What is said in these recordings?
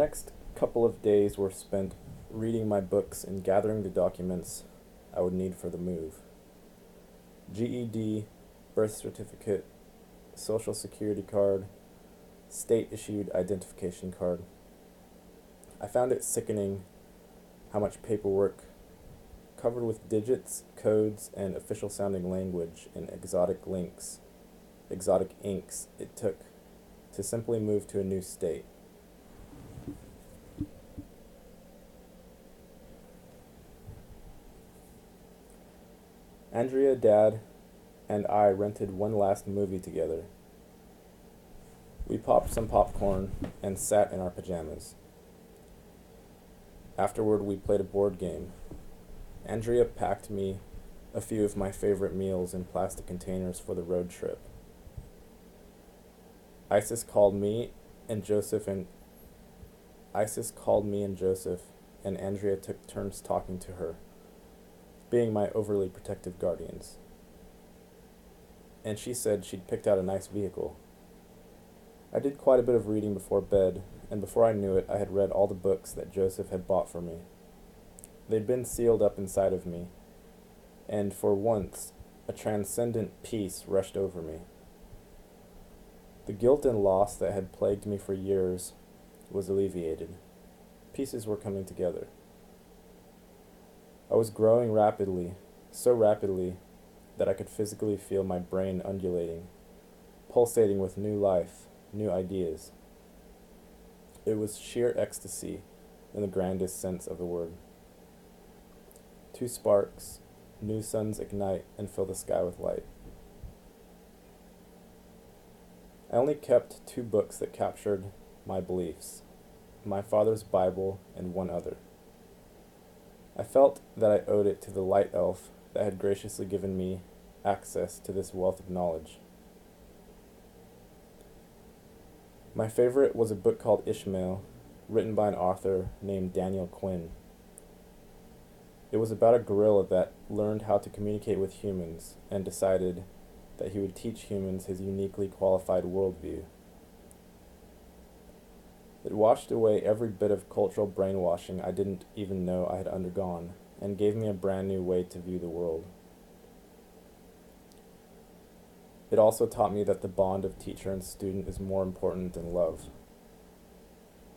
next couple of days were spent reading my books and gathering the documents I would need for the move. GED, birth certificate, social security card, state-issued identification card. I found it sickening how much paperwork, covered with digits, codes, and official-sounding language and exotic inks it took to simply move to a new state. Andrea, Dad, and I rented one last movie together. We popped some popcorn and sat in our pajamas. Afterward, we played a board game. Andrea packed me a few of my favorite meals in plastic containers for the road trip. Isis called me and Joseph, and Andrea took turns talking to her, being my overly protective guardians. And she said she'd picked out a nice vehicle. I did quite a bit of reading before bed, and before I knew it, I had read all the books that Joseph had bought for me. They'd been sealed up inside of me, and for once, a transcendent peace rushed over me. The guilt and loss that had plagued me for years was alleviated. Pieces were coming together. I was growing rapidly, so rapidly that I could physically feel my brain undulating, pulsating with new life, new ideas. It was sheer ecstasy in the grandest sense of the word. Two sparks, new suns ignite and fill the sky with light. I only kept 2 books that captured my beliefs, my father's Bible and one other. I felt that I owed it to the light elf that had graciously given me access to this wealth of knowledge. My favorite was a book called Ishmael, written by an author named Daniel Quinn. It was about a gorilla that learned how to communicate with humans and decided that he would teach humans his uniquely qualified worldview. It washed away every bit of cultural brainwashing I didn't even know I had undergone, and gave me a brand new way to view the world. It also taught me that the bond of teacher and student is more important than love.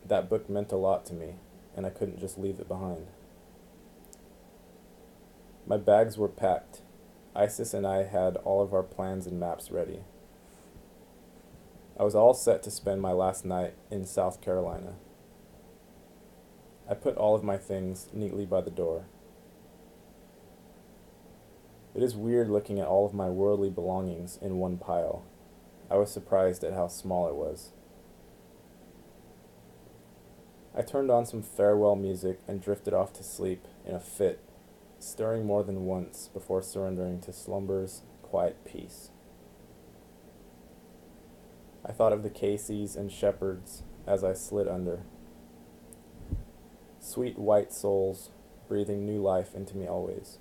That book meant a lot to me, and I couldn't just leave it behind. My bags were packed. Isis and I had all of our plans and maps ready. I was all set to spend my last night in South Carolina. I put all of my things neatly by the door. It is weird looking at all of my worldly belongings in one pile. I was surprised at how small it was. I turned on some farewell music and drifted off to sleep in a fit, stirring more than once before surrendering to slumber's quiet peace. I thought of the Caseys and Shepherds as I slid under. Sweet white souls breathing new life into me always.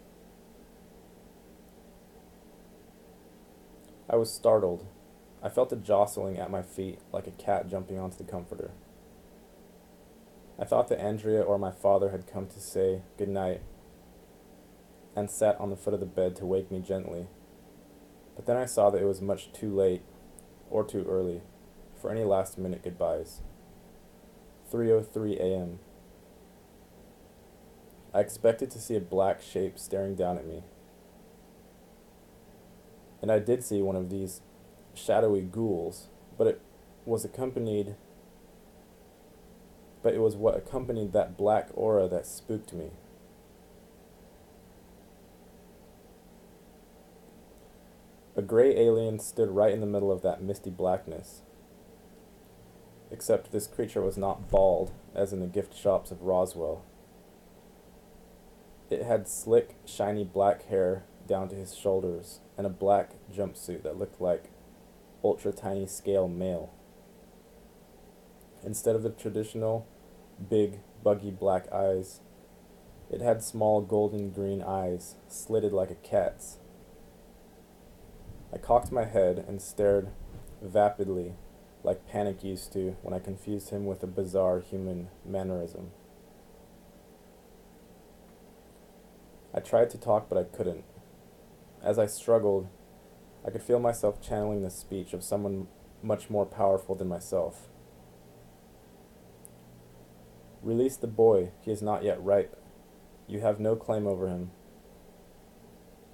I was startled. I felt a jostling at my feet like a cat jumping onto the comforter. I thought that Andrea or my father had come to say good night and sat on the foot of the bed to wake me gently. But then I saw that it was much too late, or too early, for any last-minute goodbyes. 3:03 a.m. I expected to see a black shape staring down at me. And I did see one of these shadowy ghouls, but it was what accompanied that black aura that spooked me. A gray alien stood right in the middle of that misty blackness. Except this creature was not bald, as in the gift shops of Roswell. It had slick, shiny black hair down to his shoulders, and a black jumpsuit that looked like ultra-tiny scale mail. Instead of the traditional, big, buggy black eyes, it had small golden green eyes, slitted like a cat's. I cocked my head and stared vapidly like panic used to when I confused him with a bizarre human mannerism. I tried to talk, but I couldn't. As I struggled, I could feel myself channeling the speech of someone much more powerful than myself. Release the boy, he is not yet ripe. You have no claim over him.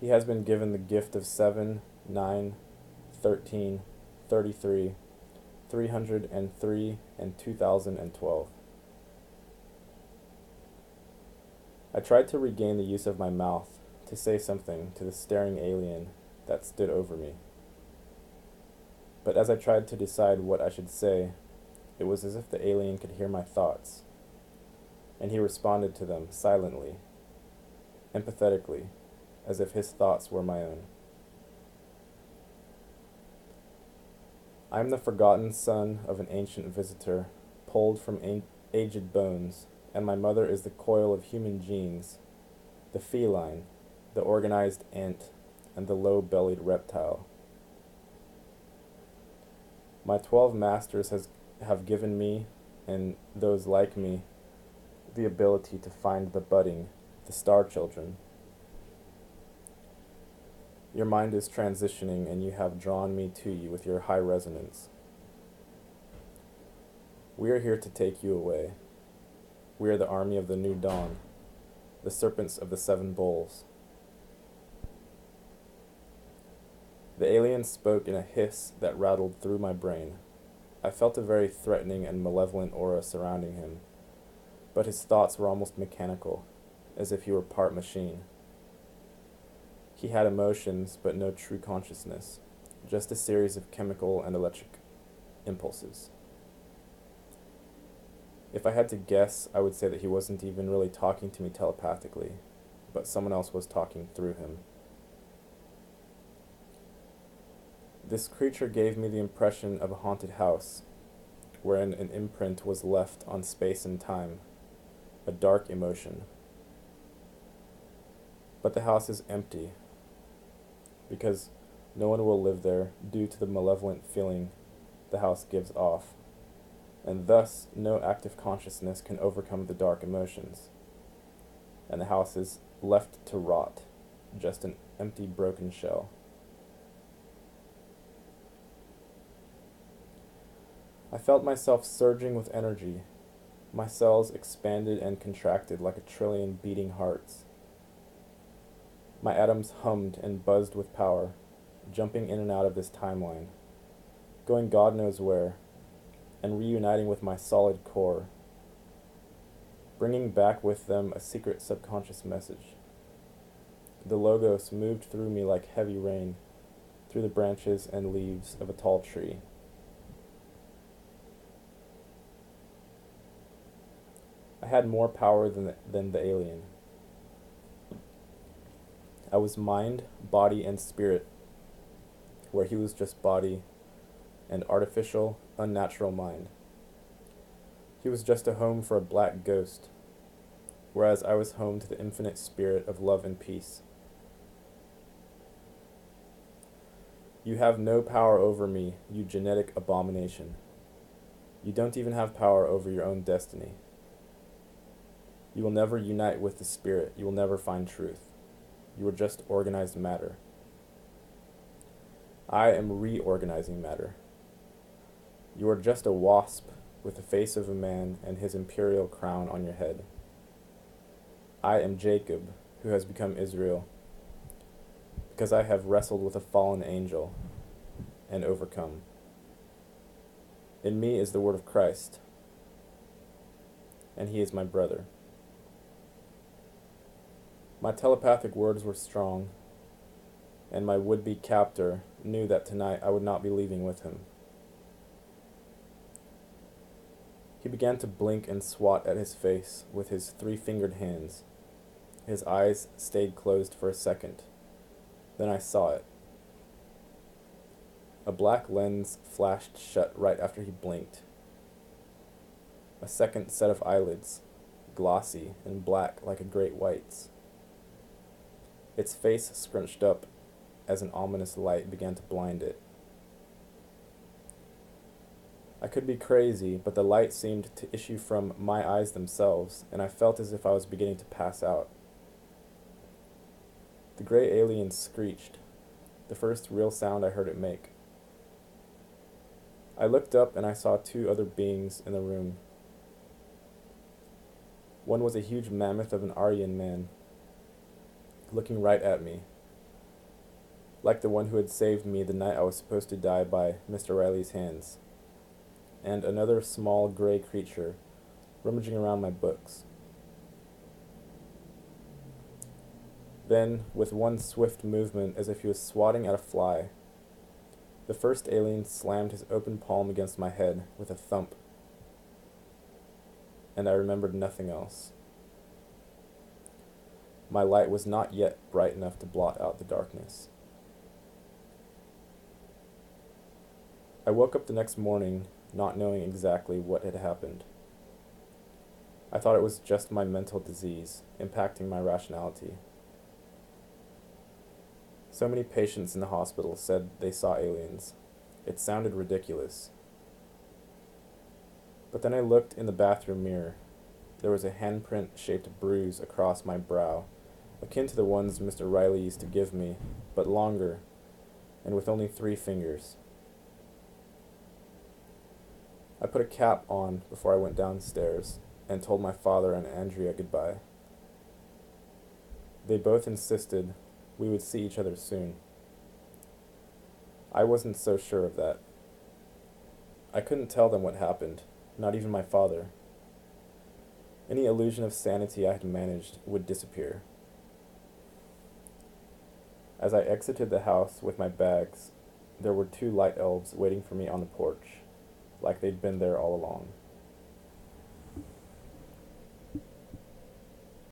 He has been given the gift of 7, 9, 13, 33, 303, and 2012. I tried to regain the use of my mouth to say something to the staring alien that stood over me. But as I tried to decide what I should say, it was as if the alien could hear my thoughts, and he responded to them silently, empathetically, as if his thoughts were my own. I am the forgotten son of an ancient visitor, pulled from aged bones, and my mother is the coil of human genes, the feline, the organized ant, and the low-bellied reptile. My 12 masters have given me, and those like me, the ability to find the budding, the star children. Your mind is transitioning, and you have drawn me to you with your high resonance. We are here to take you away. We are the army of the new dawn, the serpents of the 7 bowls. The alien spoke in a hiss that rattled through my brain. I felt a very threatening and malevolent aura surrounding him, but his thoughts were almost mechanical, as if he were part machine. He had emotions, but no true consciousness, just a series of chemical and electric impulses. If I had to guess, I would say that he wasn't even really talking to me telepathically, but someone else was talking through him. This creature gave me the impression of a haunted house, wherein an imprint was left on space and time, a dark emotion. But the house is empty, because no one will live there due to the malevolent feeling the house gives off, and thus no active consciousness can overcome the dark emotions, and the house is left to rot, just an empty, broken shell. I felt myself surging with energy. My cells expanded and contracted like 1,000,000,000,000 beating hearts. My atoms hummed and buzzed with power, jumping in and out of this timeline, going God knows where, and reuniting with my solid core, bringing back with them a secret subconscious message. The Logos moved through me like heavy rain, through the branches and leaves of a tall tree. I had more power than the alien. I was mind, body, and spirit, where he was just body and artificial, unnatural mind. He was just a home for a black ghost, whereas I was home to the infinite spirit of love and peace. You have no power over me, you genetic abomination. You don't even have power over your own destiny. You will never unite with the spirit. You will never find truth. You are just organized matter. I am reorganizing matter. You are just a wasp with the face of a man and his imperial crown on your head. I am Jacob, who has become Israel, because I have wrestled with a fallen angel and overcome. In me is the word of Christ, and he is my brother. My telepathic words were strong, and my would-be captor knew that tonight I would not be leaving with him. He began to blink and swat at his face with his 3-fingered hands. His eyes stayed closed for a second. Then I saw it. A black lens flashed shut right after he blinked. A second set of eyelids, glossy and black like a great white's. Its face scrunched up as an ominous light began to blind it. I could be crazy, but the light seemed to issue from my eyes themselves, and I felt as if I was beginning to pass out. The gray alien screeched, the first real sound I heard it make. I looked up and I saw two other beings in the room. One was a huge mammoth of an Aryan man, looking right at me, like the one who had saved me the night I was supposed to die by Mr. Riley's hands, and another small gray creature rummaging around my books. Then, with one swift movement as if he was swatting at a fly, the first alien slammed his open palm against my head with a thump, and I remembered nothing else. My light was not yet bright enough to blot out the darkness. I woke up the next morning not knowing exactly what had happened. I thought it was just my mental disease impacting my rationality. So many patients in the hospital said they saw aliens. It sounded ridiculous. But then I looked in the bathroom mirror. There was a handprint-shaped bruise across my brow, akin to the ones Mr. Riley used to give me, but longer, and with only 3 fingers. I put a cap on before I went downstairs and told my father and Andrea goodbye. They both insisted we would see each other soon. I wasn't so sure of that. I couldn't tell them what happened, not even my father. Any illusion of sanity I had managed would disappear. As I exited the house with my bags, there were 2 light elves waiting for me on the porch, like they'd been there all along.